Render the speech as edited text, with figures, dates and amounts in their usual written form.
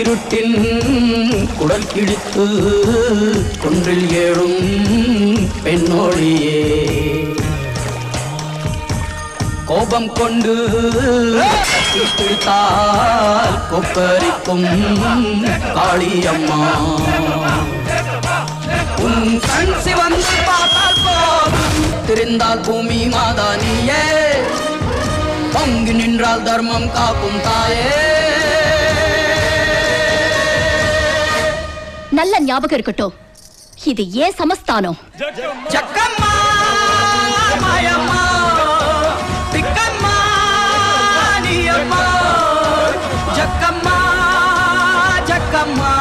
இருட்டின் குடல் கிழித்து குன்றில் ஏழும் பெண்ணோழியே கோபம் கொண்டு பிடித்தால் கொப்பரிக்கும் காளியம்மா உன் கண் சிவந்து பார்த்தால் கோபம் தெரிந்தால் பூமி மாதா நீயே பங்கு நின்றால் தர்மம் காக்கும் தாயே. நல்ல ஞாபகம் இருக்கட்டும், இது ஏன் சமஸ்தானம். ஜக்கம்மா மாயம்மா திக்கம்மா நீயம்மா ஜக்கம்மா ஜக்கம்மா